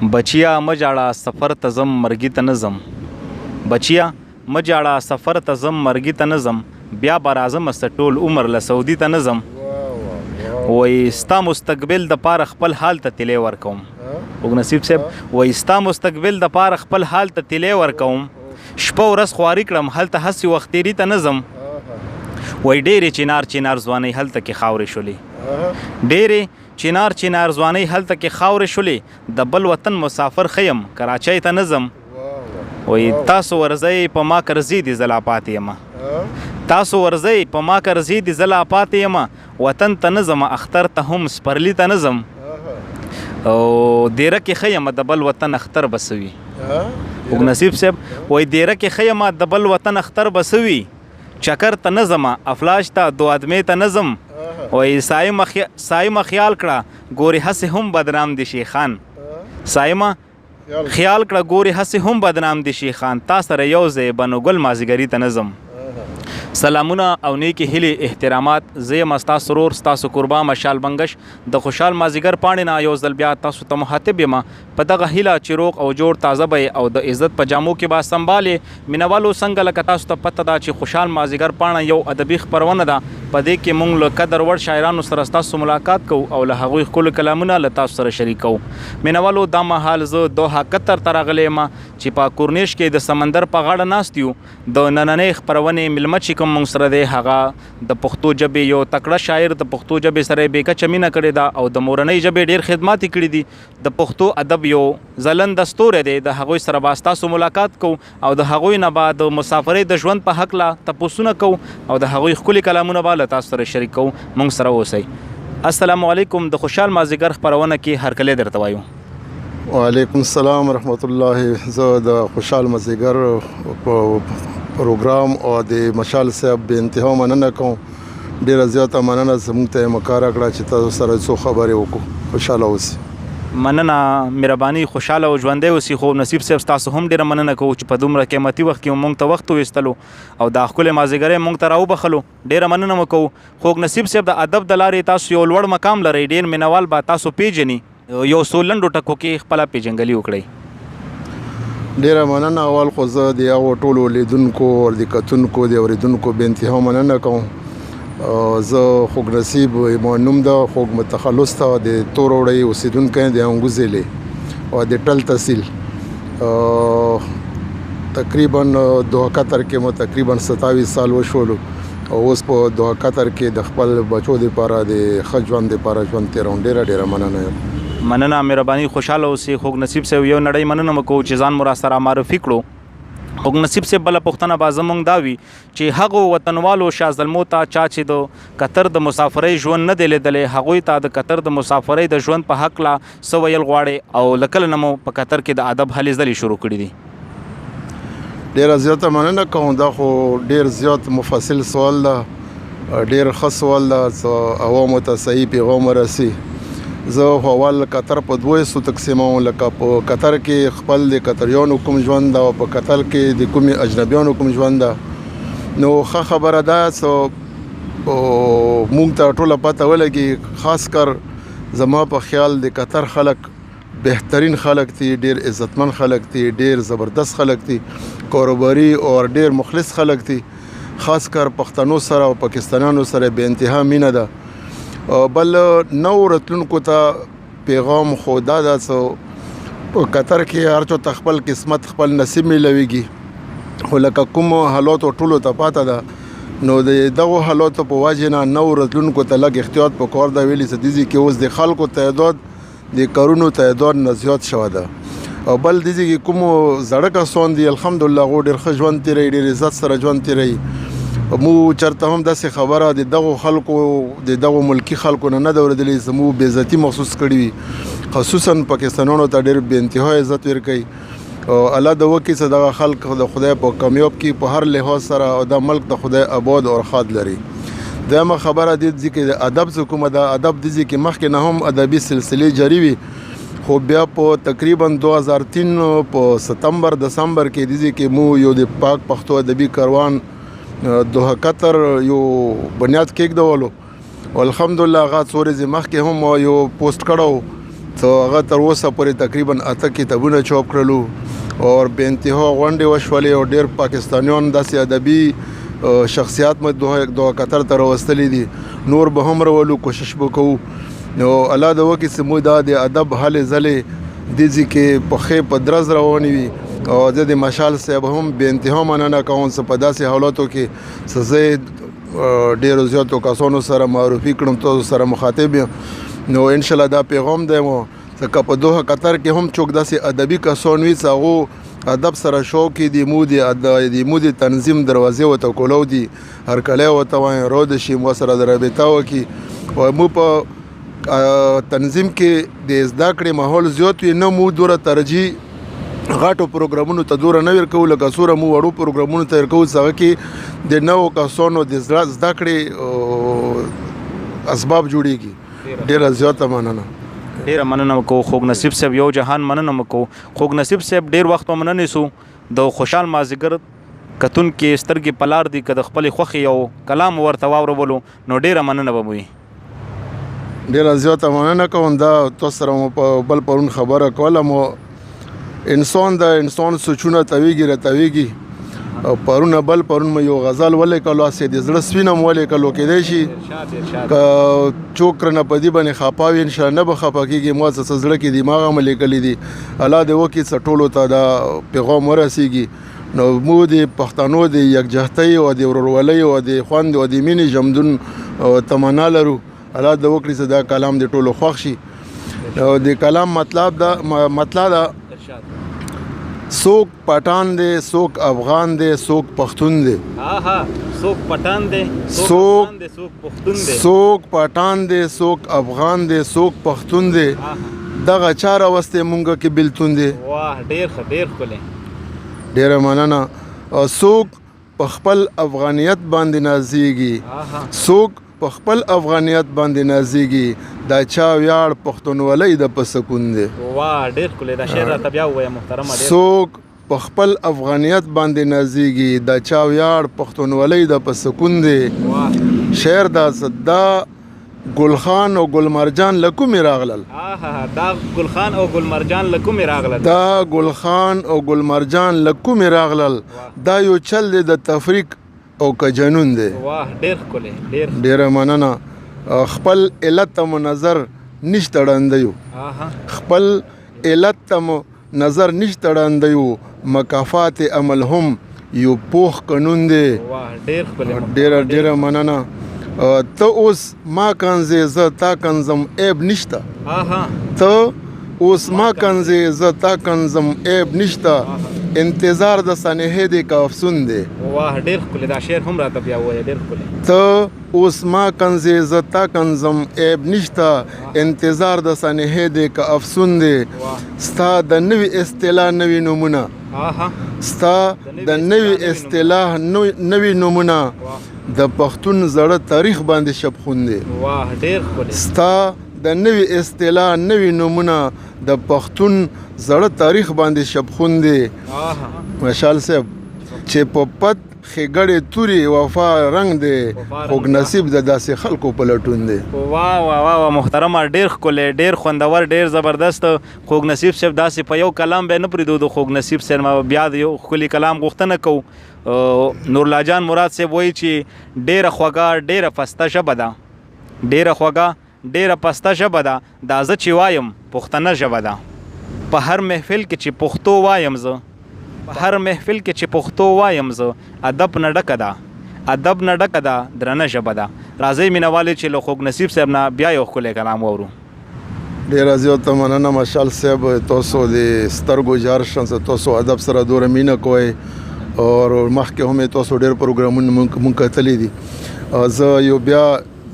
بچیا مجاړه سفر ته زم مرګي ته نظم بچیا مجاړه سفر ته زم مرګي ته نظم بیا به راځم ټول عمر له سعودي ته نظم وای ستا مستقبل د پاره خپل حال ته تلی ورکوم خوږ نصیب صاحب وای ستا مستقبل د پاره خپل حال ته تلی ورکوم شپه ورځ خواري کړم هلته هسې وخت تېري ته نظم وای ډېرې چنار ځوانۍ هلته کې خاورې شولې ډېرې چنار ځوانۍ هلته کې خاورې شولې د بل وطن مسافر خیم کراچۍ ته نظم وای تاسو ورځئ په ما کرزي دي زه لا پاتې یم تاسو ورځئ په ما کرزي دي زه لا پاتې یم وطن ته نظم اختر ته هم سپرلي ته نظم او دیره کې ښه یم د بل وطن اختر به څه وي خوږ نصیب صاحب وای دیره کې ښه یم د بل وطن اختر به څه وي چکر ته نظم افلاش ته دو ادمې ته نظم وای سایمه خیال کړه ګورې هسې هم بدنام دي شیخان سایمه خیال کړه ګورې هسې هم بدنام دي شیخان تا سره یو ځای بنو ګل مازېګري ته نظم سلامونه او نیکې هیلې احترامات زه یم ستاسو ورور ستاسو قربان مشال بنګش د خوشحال مازېګر پاڼې نه یو ځل بیا تاسو ته مخاطب یم په دغه هیله چې روغ او جوړ تازه به او د عزت په جامو کې به سنبالې مینوالو څنګه لکه تاسو ته پته ده چې خوشحال مازېګر پاڼه یو ادبي خپرونه ده په دې کې موږ له قدر وړ شاعرانو سره ستاسو ملاقات کوو او له هغوی ښکلو کلامونه له تاسو سره شریکوو مینوالو دا مهال زه دوحه قطر ته راغلی یم چې په کورنیش کې د سمندر په غاړه ناست یو د نننۍ خپرونې مېلمه چې کوم موږ سره دی هغه د پښتو ژبې یو تکړه شاعر د پښتو ژبې سره یې بېکچه مینه کړې ده او د مورنۍ ژبې ډېر خدمات یې کړي دي د پښتو ادب یو ځلنده ستوری دی د هغوی سره به ستاسو ملاقات کوو او د هغوی نه به د مسافرۍ د ژوند په هکله تپوسونه کوو او د هغوی ښکلي کلامونه به له تاسو سره شریک کوو موږ سره اوسئ السلام علیکم د خوشحال مازېګر خپرونه کې هرکلی درته وایو وعلیکم السلام ورحمت الله زه د خوشحال مازېګر پروګرام او د مشال صاحب بې انتها مننه کوم ډېره زیاته مننه زموږ ته یې مکاره کړه چې تاسو سره څو خبرې وکړو خوشحاله اوسئ مننه مهرباني خوشحاله او ژوندی اوسي خو نصیب صاحب ستاسو هم ډېره مننه کوو چې په دومره قیمتي وخت کې موږ ته وخت وویستلو او دا ښکلی مازېګری موږ ته راوبخلو ډېره مننه مو کوو خوږ نصیب صاحب د ادب د لارې تاسو یو لوړ مقام لرئ ډېر مینوال به تاسو پیژني یو څو لنډو ټکو کې خپله پیژنګلي وکړئ ډیره مننه اول خو زه د هغو ټولو لیدونکو او د کتونکو د اورېدونکو بې انتها مننه کوم زه خوږ نصیب ما نوم ده خوږ متخلص ته د تور وړۍ اوسېدونکی د انګوزیلې او د ټل تحصیل تقریبا دوه قطر کې مو تقریبا 27 سال وشولو او اوس په دوه قطر کې د خپل بچو دپاره د ښه ژوند دپاره ژوند تېروم ډیره مننه یم مننه مهرباني خوشحاله اوسئ خوږ نصیب صاحب یو نړۍ مننه مو کوو چې ځان مو را سره معرفي کړو خوږ نصیب صاحب بله پوښتنه به زموږ دا وي چې هغو وطنوالو شازلمو ته چا چې د قطر د مسافرۍ ژوند نه دی لیدلی هغوی ته د قطر د مسافرۍ د ژوند په هکله څه ویل غواړئ او له کله نه مو په قطر کې د ادب هلې ځلې شروع کړي دي ډیره زیاته مننه کوم دا خو ډیر زیات مفصل سوال ده ډیر ښه سوال ده عوامو ته صحیح پیغام ورسي زه خو اول قطر په دوه حصو تقسیموم لکه په قطر کې خپل د قطریانو کوم ژوند ده او په قطر کې د کومې اجنبیانو کوم ژوند ده نو ښه خبره ده موږ ته ټوله پته ولګي خاص کر زما په خیال د قطر خلک بهترین خلک دي ډیر عزتمن خلک دي ډیر زبردست خلک دي کاروباري او ډیر مخلص خلک دي خاص کر پښتنو سره او پاکستانیانو سره بې انتها مینه ده بل نو راتلونکو ته پیغام خو دا ده په قطر کې هر چا ته خپل قسمت خپل نصیب میلویږي خو لکه کومو حالاتو ټولو ته پاته ده نو د دغو حالاتو په وجې نه نو راتلونکو ته لږ احتیاط پکار ده ویلي څه دیزي کې اوس د خلکو تعداد د کارونو تعداد نه زیات شوی ده او بل دیزي کې کومو زړه کسان دي الحمدلله هغو ډېر ښه ژوند تېروي ډېر عزت سره ژوند تېروي مو چرته هم داسې خبره د دغو خلکو د دغو ملکي خلکو نه ده اورېدلې زموږ بې عزتي محسوس کړي وي خصوصا پاکستانیانو ته ډېر بې انتها عزت ورکوي او الله د وکړي چې دغه خلک د خدای په کامیاب کې په هر لحاظ سره او دا ملک د خدای آباد او ښاد لري دویمه خبره دې ځي کې د ادب څه کومه ده ادب دې ځي کې مخکې نه هم ادبي سلسلې جاري وي خو بیا په تقریبا 2003 په ستمبر دسمبر کې دې ځي کې مو یو د پاک پښتو ادبي کاروان دوه قطر یو بنیاد کېږدولو او الحمدلله هغه څو ورځې مخکې هم یو پوسټ کړی سو هغه تر اوسه پورې تقریبا 8 کتابونه چاپ کړلو اور بې انتها غونډې وشولې او ډېر پاکستانیان داسې ادبي شخصیات مو دوه قطر ته راوستلي دي نور به هم راولو کوشش به کوو نو الله د وکړي چې موږ دا د ادب هلې ځلې دې ځای کې پښې په درز روانې وي او زه د مشال صاحب هم بې انتها مننه کوم چې په داسې حالاتو کې چې زه ډېرو زیاتو کسانو سره معرفي کړم تاسو سره مخاطب یم نو انشاءالله دا پیغام دی مو ځکه په دوه قطر کې هم څوک داسې ادبي کسان وي چې هغو ادب سره شوق یې د مو د تنظیم دروازې ورته کولو دي هرکلی ورته وایي رو د شي مو سره د رابطه وکړي او مو په تنظیم کې د زده کړې ماحول زیات وي نه مو دوره ترجیح غاټو پروګرامونو ته دوره نه ورکوو لکه څومره مو وړو پروګرامونو ته ورکوو چې هغه کې د نوو کسانو د زده کړې اسباب جوړیږي ډېره زیاته مننه ډیره مننه کو خوږ نصیب صاحب یو جهان مننه کو خوږ نصیب صاحب ډیر وخت مننه سو د خوشحال مازېګر کتون کې سترګې پلار دي که د خپلې خوښې یو کلام ورته واورولو نو ډیره مننه به وي ډیره زیاته مننه کوم دا تاسو سره مو په بل پرون خبره کوله مو انسان د انسان سوچونه تاویږي راتاویږي او پرونه بل پرون مې یو غزل ولیکلو هسې د زړه سپینه مو ولیکلو کیدای شي که څوک رانه په دې باندې خفه وي انشاءالله نه به خفه کېږي ما څه زړه کې دماغ هم لیکلي دي الله دې وکړي څه ټولو ته دا پیغام ورسیږي نو موږ د پښتنو د یکجهتۍ او د ورورولۍ او د خوند او د مینې ژوندون تمنا لرو الله دې وکړي چې دا کلام د ټولو خوښ شي او د کلام مطلب دا څوک پټان دی څوک افغان دی څوک پښتون دی څوک پټان دی څوک پښتون دی څوک پټان دی څوک افغان دی څوک پښتون دی دغه چا راوستی مونږ کې بېلتون دی واه ډېر ښه ډېر ښکلی ډېره مننه څوک په خپل افغانیت باندې نازېږي څوک په خپل افغانیت باندې نازېږي دا چا ویاړ پښتونولۍ د په سکون دی واه ډېر ښکلی دا شعر راته بیا ووایه محترمه څوک په خپل افغانیت باندې نازېږي دا چا ویاړ پښتونولۍ د په سکون دی شعر دا ګلخان او ګلمرجان له کومې راغلل دا ګلخان او ګلمرجان له کومې راغلل دا ګلخان او ګلمرجان له کومې راغلل دا یو چل دی د تفریق او که جنون دی واه ډېر ښکلی ډېره مننه خپل علت ته مو نظر نشته ړندیو خپل علت ته مو نظر نشته ړندیو مکافات عمل هم یو پوخ قانون دی ډېره مننه ته اوس ما کنځې زه تا کنځم عیب نشته ته اوس ما کنځې زه تا کنځم عیب نشته انتظار د سنهې دی که افسون دی واه ډېر ښکلی دا شعر هم راته بیا ووایه ډېر ښکلی ته اوس ما کنځې زه تا کنځم عیب نشته انتظار د سنهې دی که افسون دی ستا د نوي اصطلاح نوي نومونه ستا د نوي اصطلاح نوي نومونه د پښتون زړه تاریخ باندې شپخون دی واه ډېر ښکلی ستا د نوي اصطلاح نوي نومونه د پښتون زړه تاریخ باندې شپخون دی مشال صاحب چې په پت ښېګړې تورې وفا رنګ دی خوږ نصیب د داسې خلکو په لټون دی واه واه واه محترمه ډېر ښکلی ډېر خوندور ډېر زبردست خوږ نصیب صاحب داسې په یو کلام به نه پرېږدو د خوږ نصیب صاحب بیا د یو ښکلي کلام غوښتنه کوو نورالله جان مراد صاحب وایي چې ډېره خوږه ډېره پسته ژبه ده ډېره خوږه ډېره پسته ژبه ده دا زه چې وایم پښتنه ژبه ده په هر محفل کې چې پښتو وایم زه په هر محفل کې چې پښتو وایم زه ادب نه ډکه ده ادب نه ډکه ده درنه ژبه ده راځئ مینهوالې چې له خوږ نصیب صاحب نه بیا یو ښکلی کلام واورو ډېره زیاته مننه مشال صاحب تاسو د سترګو جار شم چې تاسو ادب سره دوره مینه کوئ او مخکې هم تاسو ډېر پروګرامونه مونږ کتلی دي زه یو بیا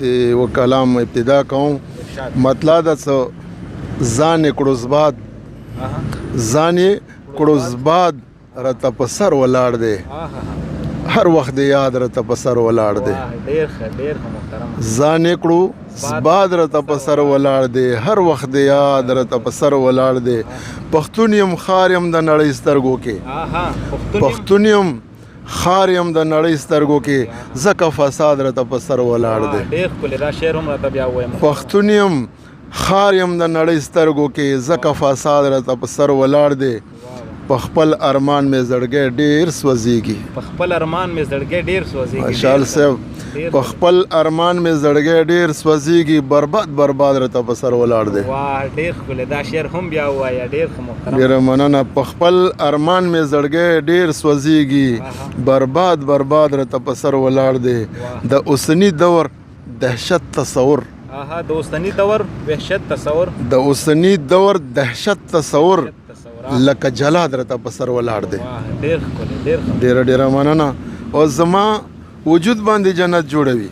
د یو کلام ابتدا کوم مطلب ده څه ځان یې کړو زباد ځان یې کړو زباد راته په سر ولاړ دی هر وخت د یاد راته په سر ولاړ دی ځان یې کړو زباد راته په سر ولاړ دی هر وخت د یاد راته په سر ولاړ دی پښتون یم خار یم د نړۍ سترګو کې پښتون یم خار یم د نړۍ سترګو کې ځکه فساد راته په سر ولاړ دی ډېر ښکلی دا شعر هم راته بیا ووایم پښتون یم خار یم د نړۍ سترګو کې ځکه فساد راته په سر ولاړ دی په خپل ارمان مې زړګی ډېر سوځېږي په خپل ارمان مې زړګی ډېر سوځېږي خوشحال صاحب په خپل ارمان مې زړګی ډېر سوځېږي برباد راته په سر ولاړ دی واه ډېر ښکلی دا شعر هم بیا ووایه ډېر ښه محترم ډېره مننه په خپل ارمان مې زړګی ډېر سوځېږي برباد راته په سر ولاړ دی د اوسني دور دهشت تصور د اوسني دور دهشت تصور لکه جلاد راته په سر ولاړ دی ډېره مننه او زما وجود باندې جنت جوړوي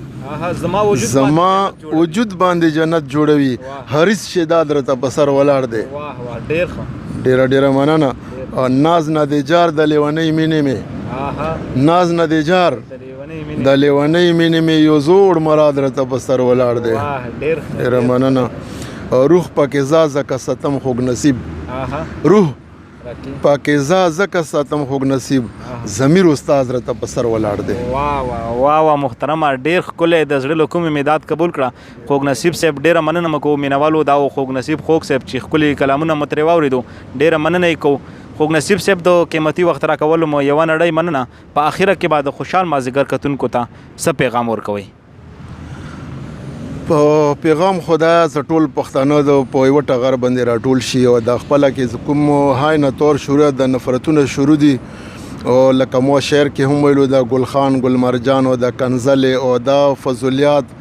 زما وجود باندې جنت جوړوي حریص شداد راته په سر ولاړ دی ډېره مننه او ناز نه دی جار د لیونۍ مینې مې ناز نه دی جار د لیونۍ مینې مې یو زوړ مراد راته په سر ولاړ دی ډېره مننه روح پاکیزه ځکه ستم خوږ نصیب روح پاکیزه ځکه ساتم خوږ نصیب ضمیر استاد راته په سر ولاړ دی واه محترمه ډېر ښکلی د زړه له کومې مې داد قبول کړه خوږ نصیب صاحب ډېره مننه مو کوو مینوالو دا و خوږ نصیب خوږ صاحب چې ښکلي کلامونه مو ترې واورېدو ډېره مننه یې کوو خوږ نصیب صاحب د قیمتي وخت راکولو مو یوه نړۍ مننه په اخره کې به د خوشحال مازېګر کتونکو ته څه پیغام ورکوئ په پیغام خدای ز ټول پښتانه د په یوه ټغر باندې راټول شي او د خپله کې کوم های نه طور شروع د نفرتونه شروع دي او لکه مو شعر کې هم ویلو د ګلخان ګلمرجان او د کنزلې او د فضولیات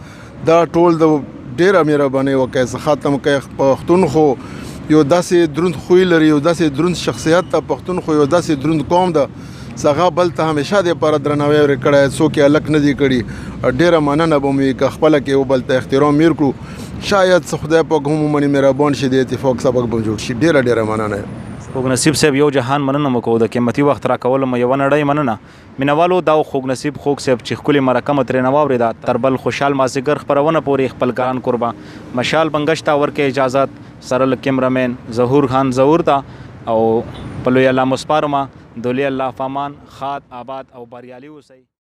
دا ټول د ډېره مهربانۍ وکړئ زه ختم کوي پښتون خو یو داسې دروند خوی لري یو داسې دروند شخصیت ته پښتون خو یو داسې دروند قوم ده څنګه بل ته همیشه د لپاره درناوی ورکړی څوک یې هلک نه دي کړي ډېره مننه به مو وي که خپله کې یو بل ته احترام میر کړو شاید څه خدای پاک هم ومني مهربان شي د اتفاق سبق به جوړ شي ډېره مننه خوږ نصیب صاحب یو جهان مننه مو کوو د قیمتي وخت راکولو مو یوه نړۍ مننه مینوالو دا خوږ نصیب خوږ صاحب چې ښکلې مرکه مو ترېنه واورېده تر بل خوشحال مازېګر خپرونه پورې خپل ګران قربه مشال بنګش ته ورکې اجازت سره له کیمرامین ظهور خان ظهور ته او په لوی الله مسپارمه دولی الله فامان خاد آباد او بریالي اوسئ